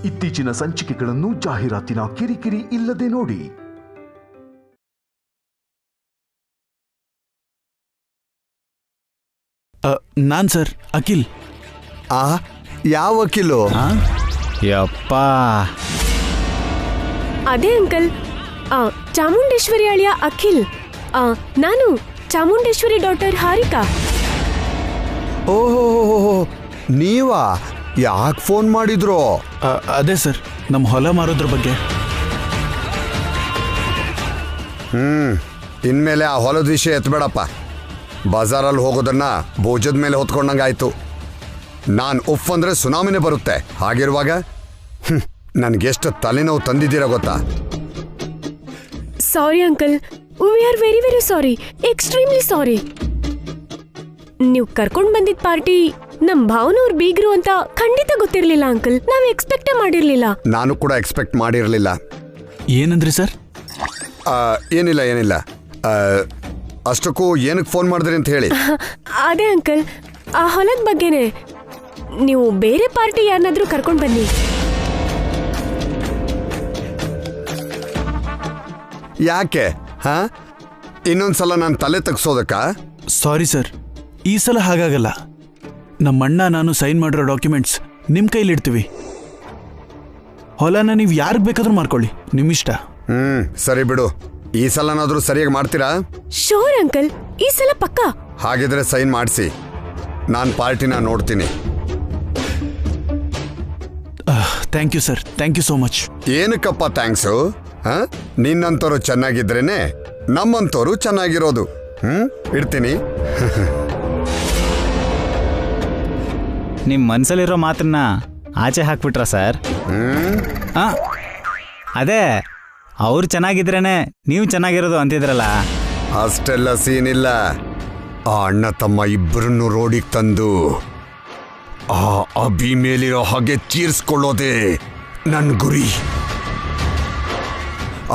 ಇತ್ತೀಚಿನ ಸಂಚಿಕೆಗಳನ್ನು ಜಾಹೀರಾತಿನ ಕಿರಿಕಿರಿ ಇಲ್ಲದೆ ನೋಡಿ. ನಾನ್ ಸರ್ ಅಖಿಲ್. ಯಾವ ವಕೀಲು? ಯಪ್ಪ, ಅದೇ ಅಂಕಲ್, ಚಾಮುಂಡೇಶ್ವರಿ ಅಳಿಯ ಅಖಿಲ್. ನಾನು ಚಾಮುಂಡೇಶ್ವರಿ ಡಾಟರ್ ಹಾರಿಕಾ. ಓಹೋ, ನೀವಾ? ಯಾಕೆ ಫೋನ್ ಮಾಡಿದ್ರು? ಅದೇ ಸರ್, ನಮ್ಮ ಹೊಲ ಮಾರೋದ್ರ ಬಗ್ಗೆ. ಇನ್ಮೇಲೆ ಆ ಹೊಲದ ವಿಷಯ ಎತ್ಬೇಡಪ್ಪ. ಬಜಾರಲ್ಲಿ ಹೋಗೋದನ್ನ ಭೋಜದ ಮೇಲೆ ಹೊತ್ಕೊಂಡಂಗಾಯ್ತು. ನಾನು ಉಫ್ ಅಂದ್ರೆ ಸುನಾಮಿನೇ ಬರುತ್ತೆ. ಹಾಗಿರುವಾಗ ನನಗೆಷ್ಟು ತಲೆನೋವು ತಂದಿದ್ದೀರಾ ಗೊತ್ತಾ? Sorry uncle, we are very very sorry, extremely sorry. ನೀವು ಕರ್ಕೊಂಡ್ ಬಂದಿದ್ದ ಪಾರ್ಟಿ ನಮ್ ಭಾವನವ್ರ ಬೀಗ್ರು ಅಂತ ಖಂಡಿತ ಗೊತ್ತಿರ್ಲಿಲ್ಲ ಅಂಕಲ್. ನಾವ್ ಎಕ್ಸ್ಪೆಕ್ಟೇ ಮಾಡಿರ್ಲಿಲ್ಲ. ನಾನು ಕೂಡ ಎಕ್ಸ್ಪೆಕ್ಟ್ ಮಾಡಿರಲಿಲ್ಲ. ಏನಂದ್ರಿ ಸರ್? ಏನಿಲ್ಲ. ಅಷ್ಟಕ್ಕೂ ಏನಕ್ಕೆ ಫೋನ್ ಮಾಡಿದ್ರಿ ಅಂತ ಹೇಳಿ. ಅದೇ ಅಂಕಲ್, ಆ ಹೊಲದ ಬಗ್ಗೆನೆ. ನೀವು ಬೇರೆ ಪಾರ್ಟಿ ಯಾರನ್ನಾದ್ರೂ ಕರ್ಕೊಂಡ್ ಬನ್ನಿ. ಯಾಕೆ? ಇನ್ನೊಂದ್ಸಲ ನಾನು ತಲೆ ತೆಗ್ಸೋದಕ್ಕ? ಸಾರಿ ಸರ್, ಈ ಸಲ ಹಾಗಾಗಲ್ಲ. ನಮ್ಮಣ್ಣ ನಾನು ಸೈನ್ ಮಾಡಿರೋ ಡಾಕ್ಯುಮೆಂಟ್ಸ್ ನಿಮ್ ಕೈಲಿಡ್ತೀವಿ. ಹೊಲನ ನೀವು ಯಾರಿಗೆ ಬೇಕಾದ್ರೂ ಮಾಡ್ಕೊಳ್ಳಿ, ನಿಮ್ಮಿಷ್ಟ. ಸರಿ ಬಿಡು. ಈ ಸಲನಾದ್ರೂ ಸರಿಯಾಗಿ ಮಾಡ್ತೀರಾ? ಶೋರ್ ಅಂಕಲ್, ಈ ಸಲ ಪಕ್ಕಾ. ಹಾಗಿದ್ರೆ ಸೈನ್ ಮಾಡಿಸಿ, ನಾನು ಪಾರ್ಟಿನ ನೋಡ್ತೀನಿ. Thank you sir, thank you so much. ಏನಕ್ಕಪ್ಪ ಥ್ಯಾಂಕ್ಸು? ನಿನ್ನಂತವ್ರು ಚೆನ್ನಾಗಿದ್ರೇನೆ ನಮ್ಮಂತವ್ರು ಚೆನ್ನಾಗಿರೋದು. ಇಡ್ತೀನಿ. ನಿಮ್ಮ ಮನಸ್ಸಲ್ಲಿರೋ ಮಾತನ್ನ ಆಚೆ ಹಾಕ್ಬಿಟ್ರ ಸರ್? ಅದೇ, ಅವ್ರು ಚೆನ್ನಾಗಿದ್ರೇನೆ ನೀವು ಚೆನ್ನಾಗಿರೋದು ಅಂತಿದ್ರಲ್ಲ. ಅಷ್ಟೆಲ್ಲ ಸೀನಿಲ್ಲ. ಆ ಅಣ್ಣ ತಮ್ಮ ಇಬ್ಬರನ್ನು ರೋಡಿಗೆ ತಂದು ಆ ಅಭಿ ಮೇಲಿರೋ ಹಾಗೆ ತೀರ್ಸ್ಕೊಳ್ಳೋದೆ ನನ್ನ ಗುರಿ.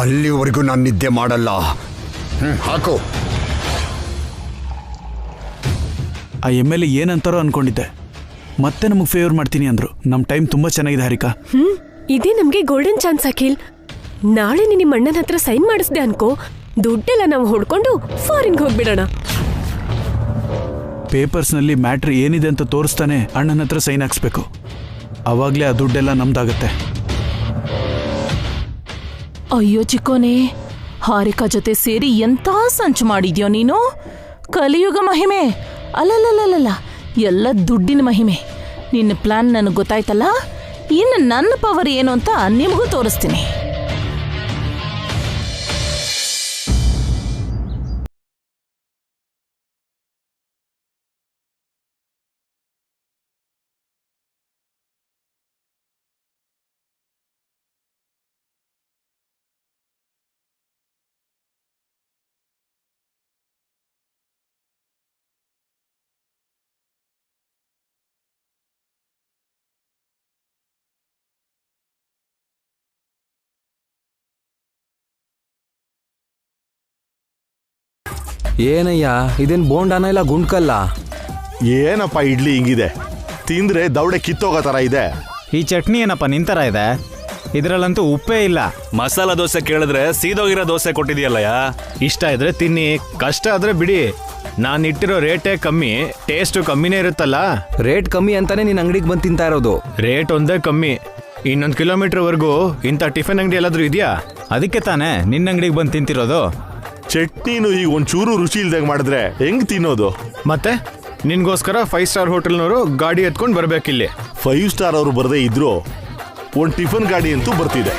ಅಲ್ಲಿವರೆಗೂ ನಾನು ನಿದ್ದೆ ಮಾಡಲ್ಲ. ಹಾಕು. ಆ MLA ಏನಂತಾರೋ ಅನ್ಕೊಂಡಿದ್ದೆ, ಮತ್ತೆ ನಮಗೆ ಫೇವರ್ ಮಾಡ್ತೀನಿ ಅಂದ್ರು. ನಮ್ಮ ಟೈಮ್ ತುಂಬಾ ಚೆನ್ನಾಗಿದೆ ಹಾರಿಕಾ. ಇದೇ ನಮ್ಗೆ ಗೋಲ್ಡನ್ ಚಾನ್ಸ್ ಅಖಿಲ್. ನಾಳೆ ನಿಮ್ಮ ಅಣ್ಣನ ಹತ್ರ ಸೈನ್ ಮಾಡಿಸ್ದೆ ಅನ್ಕೋ, ದುಡ್ಡೆಲ್ಲ ನಾವು ಹೊಡ್ಕೊಂಡು ಫಾರಿನ್ಗೆ ಹೋಗ್ಬಿಡೋಣ. ಪೇಪರ್ಸ್ನಲ್ಲಿ ಮ್ಯಾಟ್ರ್ ಏನಿದೆ ಅಂತ ತೋರಿಸ್ತಾನೆ ಅಣ್ಣನ ಹತ್ರ ಸೈನ್ ಹಾಕ್ಸ್ಬೇಕು. ಅವಾಗ್ಲೇ ಆ ದುಡ್ಡೆಲ್ಲ ನಮ್ದಾಗತ್ತೆ. ಅಯ್ಯೋ ಚಿಕ್ಕೋನೆ, ಹಾರಿಕಾ ಜೊತೆ ಸೇರಿ ಎಂತ ಸಂಚು ಮಾಡಿದ್ಯೋ ನೀನು. ಕಲಿಯುಗ ಮಹಿಮೆ ಅಲ್ಲಲ್ಲಲ್ಲ, ಎಲ್ಲ ದುಡ್ಡಿನ ಮಹಿಮೆ. ನಿನ್ನ ಪ್ಲಾನ್ ನನಗೆ ಗೊತ್ತಾಯ್ತಲ್ಲ. ಇನ್ನು ನನ್ನ ಪವರ್ ಏನು ಅಂತ ನಿಮಗೂ ತೋರಿಸ್ತೀನಿ. ಏನಯ್ಯ, ಇದೇನ್ ಬೋಂಡಾನ ಇಲ್ಲ ಗುಂಡ್ಕಲ್ಲ? ಏನಪ್ಪ ಇಡ್ಲಿ ಹಿಂಗಿದೆ, ತಿಂದ್ರೆ ದೌಡೆ ಕಿತ್ತೋಗೋ ಥರ ಇದೆ. ಈ ಚಟ್ನಿ ಏನಪ್ಪ ನಿಂತರ ಇದೆ, ಇದರಲ್ಲಂತೂ ಉಪ್ಪೇ ಇಲ್ಲ. ಮಸಾಲ ದೋಸೆ ಕೇಳಿದ್ರೆ ಸೀದೋಗಿರೋ ದೋಸೆ ಕೊಟ್ಟಿದೆಯಲ್ಲಯ್ಯ. ಇಷ್ಟ ಇದ್ರೆ ತಿನ್ನಿ, ಕಷ್ಟ ಆದ್ರೆ ಬಿಡಿ. ನಾನು ಇಟ್ಟಿರೋ ರೇಟೇ ಕಮ್ಮಿ, ಟೇಸ್ಟು ಕಮ್ಮಿನೇ ಇರುತ್ತಲ್ಲ. ರೇಟ್ ಕಮ್ಮಿ ಅಂತಾನೆ ನಿನ್ನ ಅಂಗಡಿಗೆ ಬಂದು ತಿಂತಾ ಇರೋದು. ರೇಟ್ ಒಂದೇ ಕಮ್ಮಿ, 1 ಕಿಲೋಮೀಟರ್ವರೆಗೂ ಇಂಥ ಟಿಫಿನ್ ಅಂಗಡಿ ಎಲ್ಲಾದ್ರೂ ಇದೆಯಾ? ಅದಕ್ಕೆ ತಾನೇ ನಿನ್ನ ಅಂಗಡಿಗೆ ಬಂದು ತಿಂತಿರೋದು. ಚಟ್ನಿನು ಈಗ ಒಂಚೂರು ರುಚಿ ಇಲ್ದಾಗ ಮಾಡಿದ್ರೆ ಹೆಂಗ್ ತಿನ್ನೋದು? ಮತ್ತೆ ನಿನ್ಗೋಸ್ಕರ 5 ಸ್ಟಾರ್ ಹೋಟೆಲ್ನವರು ಗಾಡಿ ಎತ್ಕೊಂಡು ಬರ್ಬೇಕಿಲ್ಲಿ. 5 ಸ್ಟಾರ್ ಅವರು ಬರದೇ ಇದ್ರು ಒಂದು ಟಿಫನ್ ಗಾಡಿ ಅಂತೂ ಬರ್ತಿದೆ.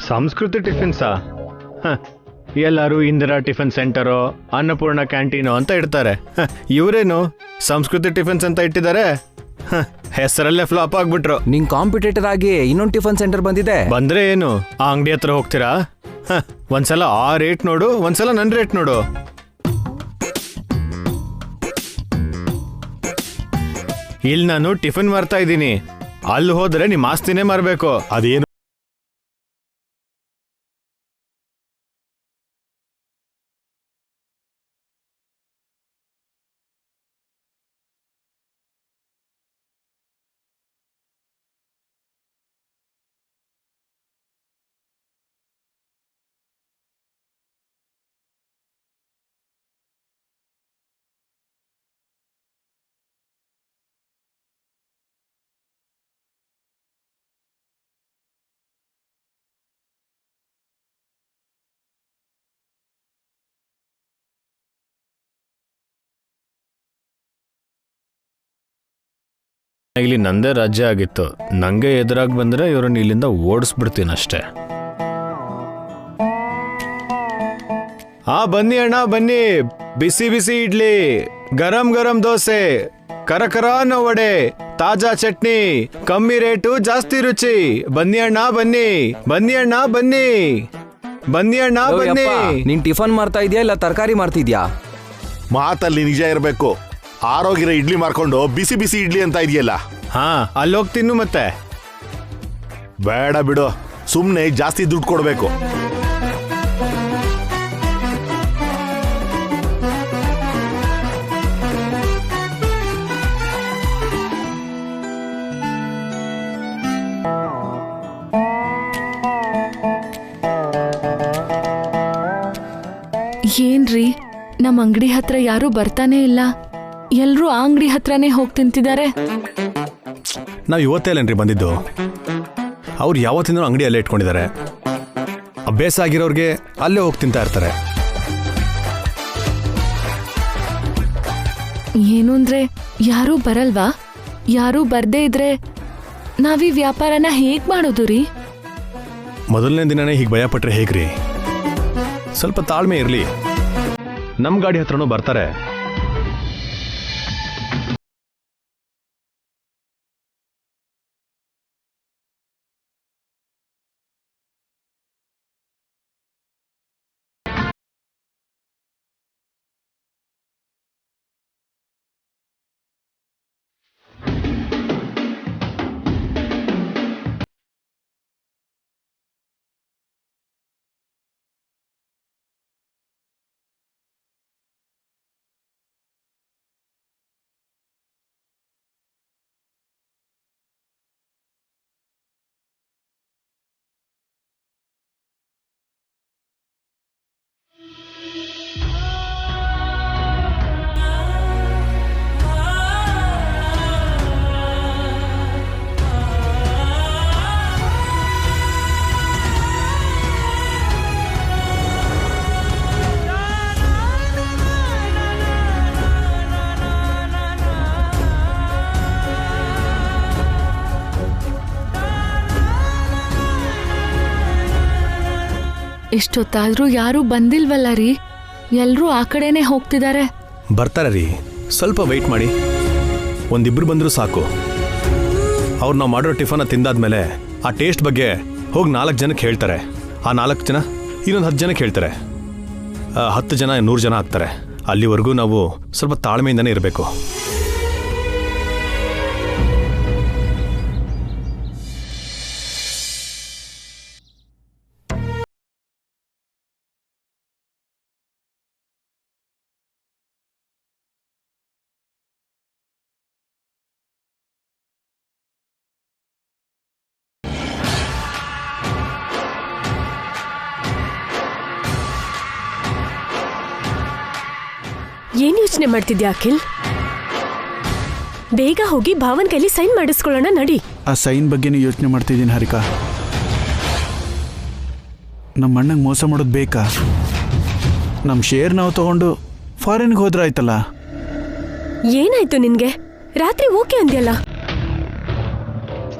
ಸಂಸ್ಕೃತಿ ಟಿಫಿನ್ಸಾ? ಎಲ್ಲರೂ Indira tiffin centre, Annapurna canteen ಅಂತ ಇಡ್ತಾರೆ. ಇವರೇನು ಸಂಸ್ಕೃತಿ ಟಿಫಿನ್ಸ್ ಅಂತ ಇಟ್ಟಿದ್ದಾರೆ? ಹೆಸರಲ್ಲೇ ಫ್ಲಾಪ್ ಆಗ್ಬಿಟ್ರು. ನಿಂಗ್ ಕಾಂಪಿಟೇಟರ್ ಆಗಿ ಇನ್ನೊಂದು ಟಿಫನ್ ಸೆಂಟರ್ ಬಂದಿದೆ. ಬಂದ್ರೆ ಏನು, ಆ ಅಂಗಡಿ ಹತ್ರ ಹೋಗ್ತೀರಾ? ಒಂದ್ಸಲ ಆ ರೇಟ್ ನೋಡು, ಒಂದ್ಸಲ ನನ್ನ ರೇಟ್ ನೋಡು. ಇಲ್ಲಿ ನಾನು ಟಿಫಿನ್ ಮಾರ್ತಾ ಇದ್ದೀನಿ, ಅಲ್ಲಿ ಹೋದ್ರೆ ನಿಮ್ಮ ಆಸ್ತಿನೇ ಮಾರ್ಬೇಕು. ಅದೇನು ಇಲ್ಲಿ ನಂದೇ ರಾಜ್ಯ ಆಗಿತ್ತು, ನಂಗೆ ಎದುರಾಗಿ ಬಂದ್ರೆ ಇವ್ರನ್ನ ಇಲ್ಲಿಂದ ಓಡಿಸ್ಬಿಡ್ತೀನಿ ಅಷ್ಟೇ. ಬನ್ನಿ ಅಣ್ಣ ಬನ್ನಿ, ಬಿಸಿ ಬಿಸಿ ಇಡ್ಲಿ, ಗರಂ ಗರಂ ದೋಸೆ, ಕರಕರಾನ ವಡೆ, ತಾಜಾ ಚಟ್ನಿ, ಕಮ್ಮಿ ರೇಟು ಜಾಸ್ತಿ ರುಚಿ. ಬನ್ನಿ ಅಣ್ಣ ಬನ್ನಿ, ಬನ್ನಿ ಅಣ್ಣ ಬನ್ನಿ, ಬನ್ನಿ ಅಣ್ಣ ಬನ್ನಿ. ನೀನ್ ಟಿಫನ್ ಮಾರ್ತಾ ಇದೀಯಾ ಇಲ್ಲ ತರಕಾರಿ ಮಾರ್ತಿದ್ಯಾ? ಮಾತಲ್ಲಿ ನಿಜ ಇರಬೇಕು. ಆರೋಗ್ಯರ ಇಡ್ಲಿ ಮಾರ್ಕೊಂಡು ಬಿಸಿ ಬಿಸಿ ಇಡ್ಲಿ ಅಂತ ಇದೆಯಲ್ಲ. ಅಲ್ಲಿ ಹೋಗಿ ತಿನ್ನು ಮತ್ತೆ. ಬೇಡ ಬಿಡು, ಸುಮ್ನೆ ಜಾಸ್ತಿ ದುಡ್ಡು ಕೊಡ್ಬೇಕು. ಏನ್ರಿ, ನಮ್ಮ ಅಂಗಡಿ ಹತ್ರ ಯಾರು ಬರ್ತಾನೆ ಇಲ್ಲ, ಎಲ್ರೂ ಆ ಅಂಗಡಿ ಹತ್ರನೇ ಹೋಗಿ ತಿಂತಿದ್ದಾರೆ. ನಾವು ಇವತ್ತೇಲೇನ್ರಿ ಬಂದಿದ್ದು? ಅವ್ರು ಯಾವತ್ತಿಂದ ಅಂಗಡಿ ಅಲ್ಲೇ ಇಟ್ಕೊಂಡಿದ್ದಾರೆ. ಅಭ್ಯಾಸ ಆಗಿರೋರಿಗೆ ಅಲ್ಲೇ ಹೋಗಿ ತಿಂತಾ ಇರ್ತಾರೆ. ಏನು ಅಂದ್ರೆ ಯಾರೂ ಬರಲ್ವಾ? ಯಾರೂ ಬರ್ದೇ ಇದ್ರೆ ನಾವೀ ವ್ಯಾಪಾರನ ಹೇಗ್ ಮಾಡೋದು ರೀ? ಮೊದಲನೇ ದಿನನೇ ಹೀಗೆ ಭಯಪಟ್ರೆ ಹೇಗ್ರಿ? ಸ್ವಲ್ಪ ತಾಳ್ಮೆ ಇರಲಿ, ನಮ್ಮ ಗಾಡಿ ಹತ್ರನೂ ಬರ್ತಾರೆ. ಇಷ್ಟೊತ್ತಾದ್ರೂ ಯಾರೂ ಬಂದಿಲ್ವಲ್ಲ ರೀ? ಎಲ್ರೂ ಆ ಕಡೆನೆ ಹೋಗ್ತಿದ್ದಾರೆ. ಬರ್ತಾರೆ ರೀ, ಸ್ವಲ್ಪ ವೆಯ್ಟ್ ಮಾಡಿ. ಒಂದಿಬ್ರು ಬಂದರೂ ಸಾಕು. ಅವ್ರು ನಾವು ಮಾಡೋ ಟಿಫನ್ನ ತಿಂದಾದ್ಮೇಲೆ ಆ ಟೇಸ್ಟ್ ಬಗ್ಗೆ ಹೋಗಿ 4 ಜನಕ್ಕೆ ಹೇಳ್ತಾರೆ. ಆ 4 ಜನ ಇನ್ನೊಂದು 10 ಜನಕ್ಕೆ ಹೇಳ್ತಾರೆ. 10 ಜನ 100 ಜನ ಆಗ್ತಾರೆ. ಅಲ್ಲಿವರೆಗೂ ನಾವು ಸ್ವಲ್ಪ ತಾಳ್ಮೆಯಿಂದನೇ ಇರಬೇಕು. ಏನ್ ಯೋಚನೆ ಮಾಡ್ತಿದ್ಯಾ ಅಖಿಲ್? ಬೇಗ ಹೋಗಿ ಭಾವನ್ ಕೈಲಿ ಸೈನ್ ಮಾಡಿಸ್ಕೊಳ್ಳೋಣ ನಡಿ. ಆ ಸೈನ್ ಬಗ್ಗೆನೂ ಯೋಚನೆ ಮಾಡ್ತಿದ್ದೀನಿ ಹಾರಿಕಾ. ನಮ್ಮ ಅಣ್ಣಂಗೆ ಮೋಸ ಮಾಡೋದು ಬೇಕಾ? ನಮ್ಮ ಶೇರ್ ನಾವು ತಗೊಂಡು ಫಾರಿನ್ಗೆ ಹೋದ್ರಾಯ್ತಲ್ಲ. ಏನಾಯ್ತು ನಿನ್ಗೆ? ರಾತ್ರಿ ಓಕೆ ಅಂದ್ಯಲ್ಲ,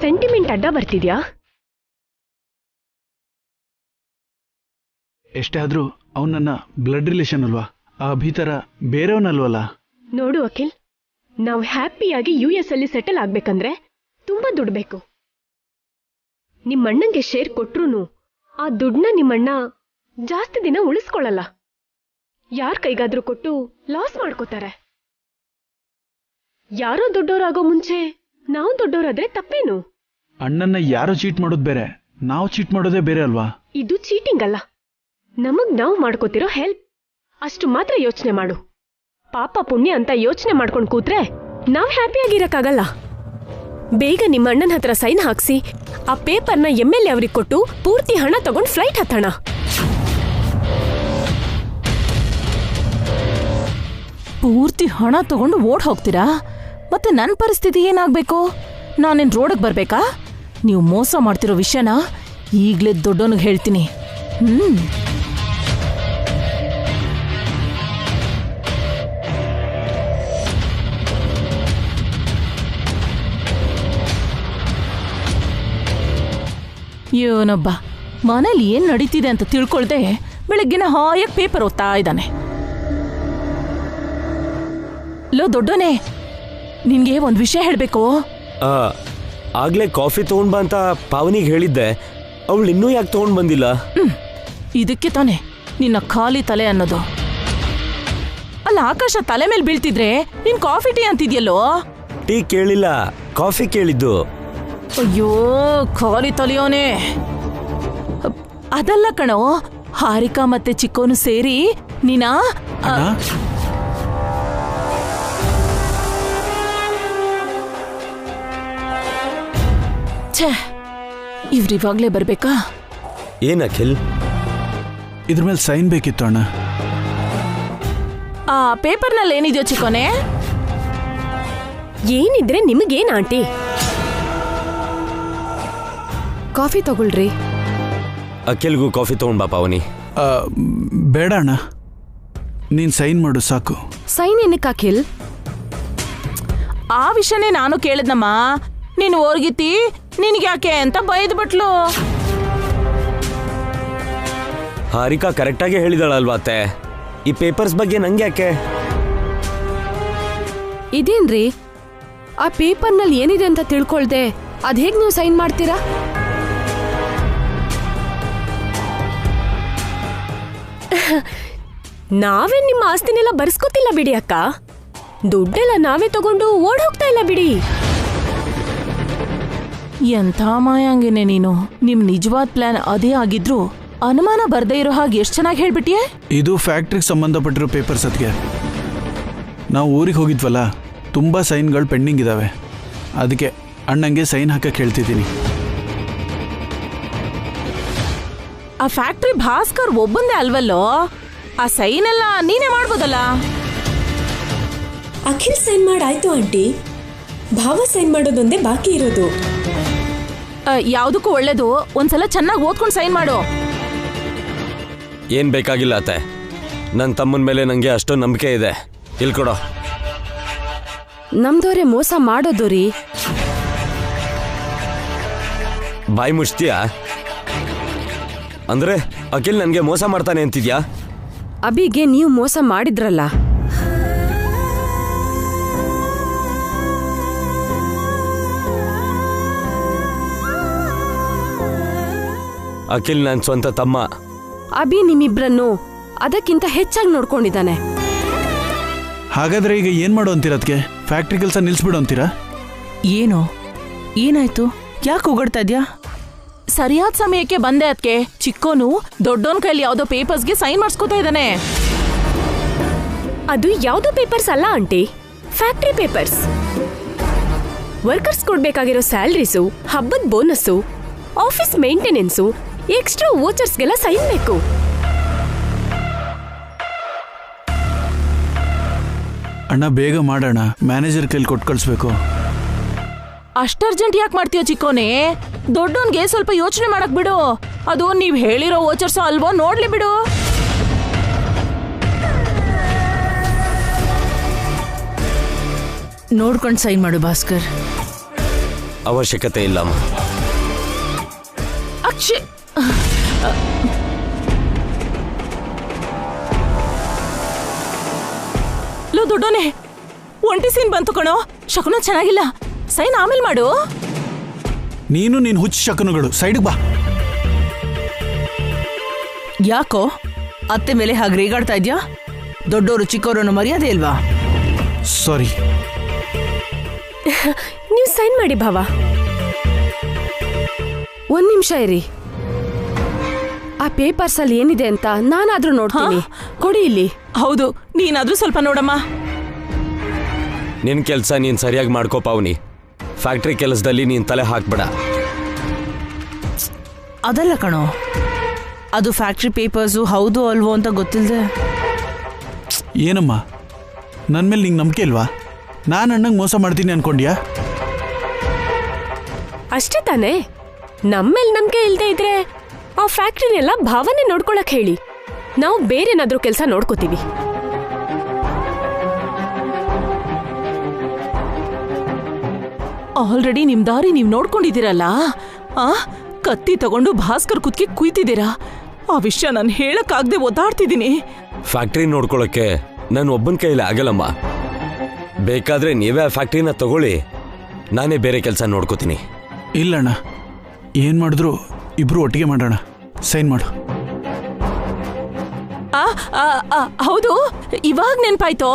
ಸೆಂಟಿಮೆಂಟ್ ಅಡ್ಡ ಬರ್ತಿದ್ಯಾ? ಎಷ್ಟೇ ಆದ್ರೂ ಅವ್ನು ನನ್ನ ಬ್ಲಡ್ ರಿಲೇಷನ್ ಅಲ್ವಾ, ಆ ಅಭಿ ಥರ ಬೇರೆಯವನಲ್ವಲ್ಲ. ನೋಡು ಅಖಿಲ್, ನಾವು ಹ್ಯಾಪಿಯಾಗಿ US ಅಲ್ಲಿ ಸೆಟಲ್ ಆಗ್ಬೇಕಂದ್ರೆ ತುಂಬಾ ದುಡ್ಡು ಬೇಕು. ನಿಮ್ಮಣ್ಣಂಗೆ ಶೇರ್ ಕೊಟ್ರು ಆ ದುಡ್ಡನ್ನ ನಿಮ್ಮಣ್ಣ ಜಾಸ್ತಿ ದಿನ ಉಳಿಸ್ಕೊಳ್ಳಲ್ಲ. ಯಾರ್ ಕೈಗಾದ್ರೂ ಕೊಟ್ಟು ಲಾಸ್ ಮಾಡ್ಕೋತಾರೆ. ಯಾರೋ ದೊಡ್ಡವರಾಗೋ ಮುಂಚೆ ನಾವು ದೊಡ್ಡವರಾದ್ರೆ ತಪ್ಪೇನು? ಅಣ್ಣನ್ನ ಯಾರೋ ಚೀಟ್ ಮಾಡೋದು ಬೇರೆ, ನಾವು ಚೀಟ್ ಮಾಡೋದೇ ಬೇರೆ ಅಲ್ವಾ? ಇದು ಚೀಟಿಂಗ್ ಅಲ್ಲ, ನಮಗ್ ನಾವು ಮಾಡ್ಕೋತಿರೋ ಹೆಲ್ಪ್. ಅಷ್ಟು ಮಾತ್ರ ಯೋಚನೆ ಮಾಡು. ಪಾಪ ಪುಣ್ಯ ಅಂತ ಯೋಚನೆ ಮಾಡ್ಕೊಂಡು ಕೂತ್ರೆ ನಾವ್ ಹ್ಯಾಪಿಯಾಗಿರಕ್ಕಾಗಲ್ಲ. ಬೇಗ ನಿಮ್ಮ ಅಣ್ಣನ ಹತ್ರ ಸೈನ್ ಹಾಕ್ಸಿ ಆ ಪೇಪರ್ನ MLA ಅವ್ರಿಗೆ ಕೊಟ್ಟು ಪೂರ್ತಿ ಹಣ ತಗೊಂಡು ಫ್ಲೈಟ್ ಹತ್ತೋಣ. ಪೂರ್ತಿ ಹಣ ತಗೊಂಡು ಓಡ್ ಹೋಗ್ತೀರಾ? ಮತ್ತೆ ನನ್ನ ಪರಿಸ್ಥಿತಿ ಏನಾಗ್ಬೇಕು? ನಾನೇನ್ ರೋಡಕ್ ಬರ್ಬೇಕಾ? ನೀವು ಮೋಸ ಮಾಡ್ತಿರೋ ವಿಷಯನ ಈಗ್ಲೇ ದೊಡ್ಡವನಿಗೆ ಹೇಳ್ತೀನಿ. ಇವನೊಬ್ಬ ಮನೇಲಿ ಏನ್ ನಡೀತಿದೆ ಅಂತ ತಿಳ್ಕೊಳ್ದೆ ಬೆಳಗ್ಗಿನ ಹಾಯಾಗಿ ಪೇಪರ್ ಓದ್ತಾ ಇದ್ದಾನೆ. ಲೋ ದೊಡ್ಡೋನೆ, ನಿನ್ಗೆ ಒಂದ್ ವಿಷಯ ಹೇಳ್ಬೇಕು. ಆಗ್ಲೇ ಕಾಫಿ ತಗೊಂಡ್ ಬಾ ಅಂತ ಪಾವನಿಗೆ ಹೇಳಿದ್ದೆ, ಅವಳು ಇನ್ನೂ ಯಾಕೆ ತಗೊಂಡ್ ಬಂದಿಲ್ಲ? ಇದಕ್ಕೆ ತಾನೆ ನಿನ್ನ ಖಾಲಿ ತಲೆ ಅನ್ನೋದು. ಅಲ್ಲ, ಆಕಾಶ ತಲೆ ಮೇಲೆ ಬೀಳ್ತಿದ್ರೆ ನೀನ್ ಕಾಫಿ ಟೀ ಅಂತಿದ್ಯಲ್ಲೋ? ಟೀ ಕೇಳಿಲ್ಲ, ಕಾಫಿ ಕೇಳಿದ್ದು. ಅಯ್ಯೋ ಖಾಲಿ ತಲೆಯೋನೆ. ಅದಲ್ಲ ಕಣೋ, ಹಾರಿಕಾ ಮತ್ತೆ ಚಿಕ್ಕೋನು ಸೇರಿ ನೀನಾ ಛೇ, ಇವ್ರಿವಾಗ್ಲೇ ಬರ್ಬೇಕಾ? ಏನ್ ಅಖಿಲ್? ಇದ್ರ ಮೇಲೆ ಸೈನ್ ಬೇಕಿತ್ತು ಅಣ್ಣ. ಆ ಪೇಪರ್ನಲ್ಲಿ ಏನಿದೆಯೋ ಚಿಕ್ಕೋನೆ? ಏನಿದ್ರೆ ನಿಮಗೇನ್ ಆಂಟಿ? ಕಾಫಿ ತಗೊಳ್ರಿ. ಅಖಿಲ್ಗೂ ಕಾಫಿ ತಗೊಂಡ್ ಬಾ ಪಾವನಿ. ಬೇಡ ಅಣ್ಣ, ನೀನ್ ಸೈನ್ ಮಾಡು ಸಾಕು. ಸೈನ್ ಏನಕ್ಕೆ ಅಖಿಲ್? ಆ ವಿಷಯನೇ ನಾನು ಕೇಳಿದ್ನಮ್ಮ. ನೀನು ಓರ್ಗಿತಿ ನಿನ್ಗ್ಯಾಕೆ ಅಂತ ಬೈದ್ಬಿಟ್ಲು. ಹಾರಿಕಾ ಕರೆಕ್ಟಾಗಿ ಹೇಳಿದಾಳಲ್ವಾ ಅತ್ತೆ, ಈ ಪೇಪರ್ಸ್ ಬಗ್ಗೆ ನಂಗೆ ಯಾಕೆ? ಇದೇನ್ರಿ, ಆ ಪೇಪರ್ನಲ್ಲಿ ಏನಿದೆ ಅಂತ ತಿಳ್ಕೊಳ್ದೆ ಅದ್ ಹೇಗ್ ನೀವು ಸೈನ್ ಮಾಡ್ತೀರಾ? ನಾವೇ ನಿಮ್ಮ ಆಸ್ತಿನೆಲ್ಲ ಬರ್ಸ್ಕೊತಿಲ್ಲ ಬಿಡಿ ಅಕ್ಕ. ದುಡ್ಡೆಲ್ಲ ನಾವೇ ತಗೊಂಡು ಓಡ್ ಹೋಗ್ತಾ ಇಲ್ಲ ಬಿಡಿ. ಎಂಥ ಮಾಯಾಂಗಿನೇ ನೀನು. ನಿಮ್ ನಿಜವಾದ ಪ್ಲಾನ್ ಅದೇ ಆಗಿದ್ರು ಅನುಮಾನ ಬರ್ದೇ ಇರೋ ಹಾಗೆ ಎಷ್ಟ್ ಚೆನ್ನಾಗಿ ಹೇಳ್ಬಿಟ್ಟಿಯೇ. ಇದು ಫ್ಯಾಕ್ಟ್ರಿಗೆ ಸಂಬಂಧಪಟ್ಟಿರೋ ಪೇಪರ್ಸ್. ಅದಕ್ಕೆ ನಾವು ಊರಿಗೆ ಹೋಗಿದ್ವಲ್ಲ, ತುಂಬಾ ಸೈನ್ಗಳು ಪೆಂಡಿಂಗ್ ಇದಾವೆ. ಅದಕ್ಕೆ ಅಣ್ಣಂಗೆ ಸೈನ್ ಹಾಕಕ್ಕೆ ಹೇಳ್ತಿದ್ದೀನಿ. ಆ ಫ್ಯಾಕ್ಟ್ರಿ ಭಾಸ್ಕರ್ ಒಬ್ಬಂದೇ ಅಲ್ವಲ್ಲೋ, ಆ ಸೈನ್ ಎಲ್ಲ ನೀನೇ ಮಾಡ್ಬೋದಲ್ಲ. ಅಖಿಲ್ ಸೈನ್ ಮಾಡಾಯ್ತು ಆಂಟಿ, ಭಾವ ಸೈನ್ ಮಾಡೋದೊಂದೇ ಬಾಕಿ ಇರೋದು. ಯಾವ್ದಕ್ಕೂ ಒಳ್ಳೇದು ಒಂದ್ಸಲ ಚೆನ್ನಾಗಿ ಓದ್ಕೊಂಡು ಸೈನ್ ಮಾಡು. ಏನ್ ಬೇಕಾಗಿಲ್ಲ ಅತ್ತೆ, ನನ್ನ ತಮ್ಮನ ಮೇಲೆ ನಂಗೆ ಅಷ್ಟೊಂದು ನಂಬಿಕೆ ಇದೆ. ಇಲ್ಕೊಡೋ. ನಮ್ದವ್ರೆ ಮೋಸ ಮಾಡೋದು ರೀ. ಬಾಯಿ ಮುಚ್ತೀಯಾ? ಅಂದ್ರೆ ಅಖಿಲ್ ನನ್ಗೆ ಮೋಸ ಮಾಡ್ತಾನೆ ಅಂತಿದ್ಯಾ? ಅಭಿಗೆ ನೀವು ಮೋಸ ಮಾಡಿದ್ರಲ್ಲ. ಅಖಿಲ್ ನನ್ನ ಸ್ವಂತ ತಮ್ಮ. ಅಭಿ ನಿಮ್ಮಿಬ್ರನ್ನು ಅದಕ್ಕಿಂತ ಹೆಚ್ಚಾಗಿ ನೋಡ್ಕೊಂಡಿದ್ದಾನೆ. ಹಾಗಾದ್ರೆ ಈಗ ಏನ್ ಮಾಡೋ ಅಂತೀರ? ಅದಕ್ಕೆ ಫ್ಯಾಕ್ಟ್ರಿ ಕೆಲಸ ನಿಲ್ಸ್ಬಿಡು ಅಂತೀರಾ? ಏನು ಏನಾಯ್ತು? ಯಾಕೆ ಹೋಗಡ್ತಾ ಇದ್ಯಾ? ಸರಿಯಾದ ಸಮಯಕ್ಕೆ ಬಂದೆ. ಅದಕ್ಕೆ ಚಿಕ್ಕೋನು ದೊಡ್ಡೋನ್ ಕೈಲಿ ಯಾವ್ದೋ ಪೇಪರ್ಸ್ಗೆ ಸೈನ್ ಮಾಡಿಸ್ಕೊತಾ ಇದ್ದಾನೆ. ಅದು ಯಾವ್ದೋ ಪೇಪರ್ಸ್ ಅಲ್ಲ ಆಂಟಿ, ಫ್ಯಾಕ್ಟ್ರಿ ಪೇಪರ್ಸ್. ವರ್ಕರ್ಸ್ ಕೊಡ್ಬೇಕಾಗಿರೋ ಸ್ಯಾಲರೀಸು, ಹಬ್ಬದ ಬೋನಸ್ಸು, ಆಫೀಸ್ ಮೇಂಟೆನೆನ್ಸು, ಎಕ್ಸ್ಟ್ರಾ ವೋಚರ್ಸ್ಗೆಲ್ಲ ಸೈನ್ ಬೇಕು. ಅಣ್ಣ ಬೇಗ ಮಾಡೋಣ, ಮ್ಯಾನೇಜರ್ ಕೈಲಿ ಕೊಟ್ಟು ಕಳಿಸ್ಬೇಕು. ಅಷ್ಟರ್ಜೆಂಟ್ ಯಾಕೆ ಮಾಡ್ತೀಯ ಚಿಕ್ಕೋನೆ? ದೊಡ್ಡೋನ್ಗೆ ಸ್ವಲ್ಪ ಯೋಚನೆ ಮಾಡಕ್ ಬಿಡು. ಅದು ನೀವ್ ಹೇಳಿರೋ ವೋಚರ್ಸ್ ಅಲ್ವೋ ನೋಡ್ಲಿ ಬಿಡು. ನೋಡ್ಕೊಂಡು ಸೈನ್ ಮಾಡು ಭಾಸ್ಕರ್. ಅವಶ್ಯಕತೆ ಇಲ್ಲ. ದೊಡ್ಡೋನೆ ಒಂಟಿ ಸೀನ್ ಬಂತು ಕಣೋ. ಶಕುನ ಚೆನ್ನಾಗಿಲ್ಲ, ಸೈನ್ ಆಮೇಲೆ ಮಾಡು. ನೀನು ನೀನು ಹುಚ್ಚ ಶಕುನಗಳು ಸೈಡ್ಗೆ ಬಾ. ಯಾಕೋ ಅತ್ತೆ ಮೇಲೆ ಹಾಗೆ ರೇಗಾಡ್ತಾ ಇದ್ಯಾ? ದೊಡ್ಡೋರು ಚಿಕ್ಕವರನ್ನು ಮರ್ಯಾದೆ ಇಲ್ವಾ? ಸಾರಿ. ನೀವು ಸೈನ್ ಮಾಡಿ ಭಾವ. ಒಂದ್ ನಿಮಿಷ ಇರಿ, ಆ ಪೇಪರ್ಸ್ ಅಲ್ಲಿ ಏನಿದೆ ಅಂತ ನಾನಾದ್ರೂ ನೋಡ್ತೀನಿ. ಕೊಡಿ ಇಲ್ಲಿ. ಹೌದು, ನೀನಾದ್ರೂ ಸ್ವಲ್ಪ ನೋಡಮ್ಮ. ನಿನ್ ಕೆಲ್ಸ ನೀನ್ ಸರಿಯಾಗಿ ಮಾಡ್ಕೋ ಪಾವನಿ. ಫ್ಯಾಕ್ಟ್ರಿ ಕೆಲಸದಲ್ಲಿ ನೀನ್ ತಲೆ ಹಾಕ್ಬೇಡ. ಅದಲ್ಲ ಕಣೋ, ಅದು ಫ್ಯಾಕ್ಟ್ರಿ ಪೇಪರ್ಸು ಹೌದು ಅಲ್ವೋ ಅಂತ ಗೊತ್ತಿಲ್ಲದೆ. ಏನಮ್ಮ, ನನ್ನ ಮೇಲೆ ನಿಂಗೆ ನಂಬಿಕೆ ಇಲ್ವಾ? ನಾನು ಅಣ್ಣಂಗೆ ಮೋಸ ಮಾಡ್ತೀನಿ ಅನ್ಕೊಂಡ್ಯಾ? ಅಷ್ಟೇ ತಾನೇ. ನಮ್ಮೇಲೆ ನಂಬಿಕೆ ಇಲ್ದೇ ಇದ್ರೆ ಆ ಫ್ಯಾಕ್ಟ್ರಿನೆಲ್ಲ ಭಾವನೆ ನೋಡ್ಕೊಳಕ್ ಹೇಳಿ, ನಾವು ಬೇರೆನಾದ್ರೂ ಕೆಲಸ ನೋಡ್ಕೋತೀವಿ. ಆಲ್ರೆಡಿ ನಿಮ್ ದಾರಿ ನೀವ್ ನೋಡ್ಕೊಂಡಿದ್ದೀರಲ್ಲ. ಕತ್ತಿ ತಗೊಂಡು ಭಾಸ್ಕರ್ ಕುತ್ಕೆ ಕುಯ್ತಿದ್ದೀರಾ. ಆ ವಿಷಯ ನಾನು ಹೇಳಕ್ಕಾಗ್ದೆ ಒದ್ದಾಡ್ತಿದ್ದೀನಿ. ಫ್ಯಾಕ್ಟ್ರಿ ನೋಡ್ಕೊಳಕ್ಕೆ ನಾನು ಒಬ್ಬನ ಕೈಲಿ ಆಗಲ್ಲಮ್ಮ. ಬೇಕಾದ್ರೆ ನೀವೇ ಆ ಫ್ಯಾಕ್ಟ್ರಿನ ತಗೊಳ್ಳಿ, ನಾನೇ ಬೇರೆ ಕೆಲಸ ನೋಡ್ಕೋತೀನಿ. ಇಲ್ಲಣ್ಣ, ಏನು ಮಾಡಿದ್ರು ಇಬ್ರು ಒಟ್ಟಿಗೆ ಮಾಡೋಣ. ಸೈನ್ ಮಾಡು. ಹೌದು, ಇವಾಗ ನೆನ್ಪಾಯ್ತೋ.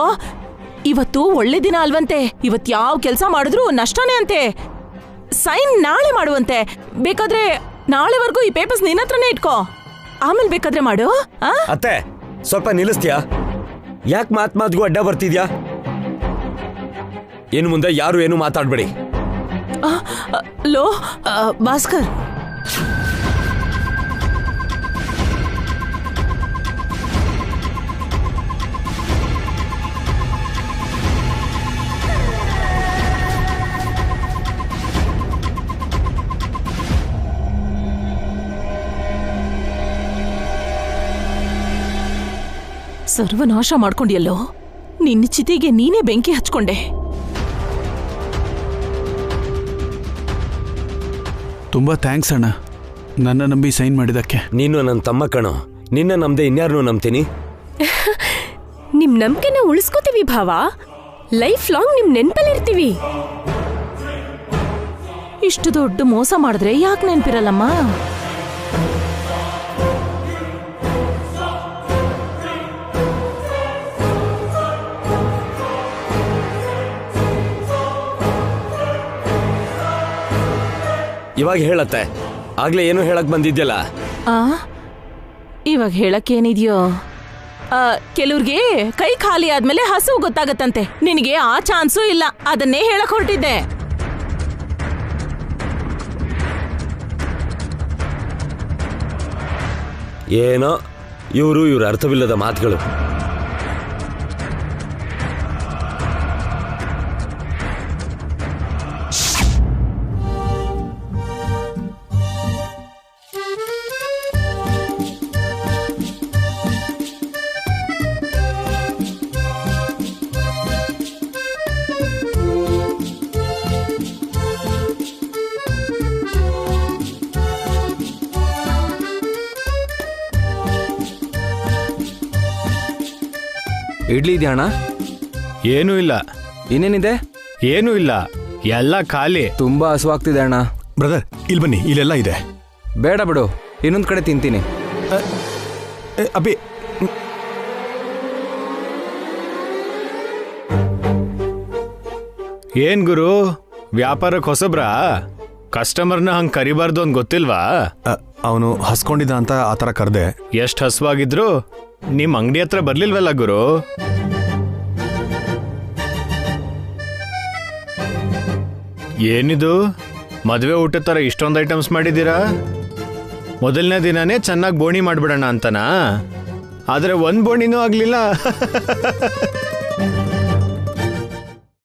ಇವತ್ತು ಒಳ್ಳೆ ದಿನ ಅಲ್ವಂತೆ. ಇವತ್ ಯಾವ ಕೆಲಸ ಮಾಡಿದ್ರು ನಷ್ಟನೇ ಅಂತೆ. ಸೈನ್ ನಾಳೆ ಮಾಡುವಂತೆ. ಬೇಕಾದ್ರೆ ನಾಳೆವರೆಗೂ ಈ ಪೇಪರ್ಸ್ ನಿನ್ನ ಹತ್ರನೇ ಇಟ್ಕೋ, ಆಮೇಲೆ ಬೇಕಾದ್ರೆ ಮಾಡು. ಅತ್ತೆ, ಸ್ವಲ್ಪ ನಿಲ್ಲಿಸ್ತೀಯಾ? ಯಾಕೆ ಮಾತ್ಗೂ ಅಡ್ಡ ಬರ್ತಿದ್ಯಾ? ಇನ್ನು ಮುಂದೆ ಯಾರು ಏನು ಮಾತಾಡ್ಬೇಡಿ. ಲೋ ಭಾಸ್ಕರ್, ಸರ್ವನಾಶ ಮಾಡ್ಕೊಂಡಿಯಲ್ಲೋ. ನಿನ್ನ ಚಿತೆಗೆ ನೀನೇ ಬೆಂಕಿ ಹಚ್ಕೊಂಡೆ. ತುಂಬ ಥ್ಯಾಂಕ್ಸ್ ಅಣ್ಣ, ನನ್ನ ನಂಬಿ ಸೈನ್ ಮಾಡಿದ್ದಕ್ಕೆ. ನೀನು ನನ್ನ ತಮ್ಮ ಕಣೋ, ನಿನ್ನ ನಮ್ದೆ ಇನ್ಯಾರನ್ನೂ ನಂಬ್ತೀನಿ? ನಿಮ್ ನಂಬಿಕೆನ ಉಳಿಸ್ಕೋತೀವಿ ಭಾವ. ಲೈಫ್ ಲಾಂಗ್ ನಿಮ್ ನೆನ್ಪಲ್ಲಿರ್ತೀವಿ. ಇಷ್ಟು ದೊಡ್ಡ ಮೋಸ ಮಾಡಿದ್ರೆ ಯಾಕೆ ನೆನ್ಪಿರಲ್ಲಮ್ಮ? ಇವಾಗ ಹೇಳತ್ತೆ, ಆಗ್ಲೇ ಏನೋ ಹೇಳಕ್ ಬಂದಿದ್ಯಲ್ಲ. ಇವಾಗ ಹೇಳಕ್ಕೇನಿದ್ಯೋ? ಕೆಲವ್ರಿಗೆ ಕೈ ಖಾಲಿ ಆದ್ಮೇಲೆ ಹಸು ಗೊತ್ತಾಗತ್ತಂತೆ. ನಿನಗೆ ಆ ಚಾನ್ಸು ಇಲ್ಲ, ಅದನ್ನೇ ಹೇಳಕ್ ಹೊರಟಿದ್ದೆ. ಏನೋ ಇವ್ರ ಅರ್ಥವಿಲ್ಲದ ಮಾತುಗಳು. ಇಡ್ಲಿ ಇದೆಯಾ ಅಣ್ಣ? ಏನೂ ಇಲ್ಲ. ಇನ್ನೇನಿದೆ? ಏನೂ ಇಲ್ಲ, ಎಲ್ಲ ಖಾಲಿ. ತುಂಬಾ ಹಸುವಾಗ್ತಿದೆ ಅಣ್ಣ. ಬ್ರದರ್, ಇಲ್ಲಿ ಬನ್ನಿ, ಇಲ್ಲೆಲ್ಲ ಇದೆ. ಬೇಡ ಬಿಡು, ಇನ್ನೊಂದು ಕಡೆ ತಿಂತೀನಿ. ಅಬ್ಬಿ, ಏನ್ ಗುರು, ವ್ಯಾಪಾರಕ್ಕೆ ಹೊಸಬ್ರಾ? ಕಸ್ಟಮರ್ನ ಹಂಗೆ ಕರಿಬಾರ್ದು ಅಂತ ಗೊತ್ತಿಲ್ವಾ? ಅವನು ಹಸ್ಕೊಂಡಿದ್ದ ಅಂತ ಆ ಥರ ಕರೆದೆ. ಎಷ್ಟು ಹಸುವಾಗಿದ್ರು ನಿಮ್ಮ ಅಂಗಡಿ ಹತ್ರ ಬರ್ಲಿಲ್ವಲ್ಲ ಗುರು? ಏನಿದು ಮದುವೆ ಊಟದ ಥರ ಇಷ್ಟೊಂದು ಐಟಮ್ಸ್ ಮಾಡಿದ್ದೀರಾ? ಮೊದಲನೇ ದಿನನೇ ಚೆನ್ನಾಗಿ ಬೋಣಿ ಮಾಡಿಬಿಡೋಣ ಅಂತನಾ? ಆದರೆ ಒಂದು ಬೋಣಿನೂ ಆಗಲಿಲ್ಲ.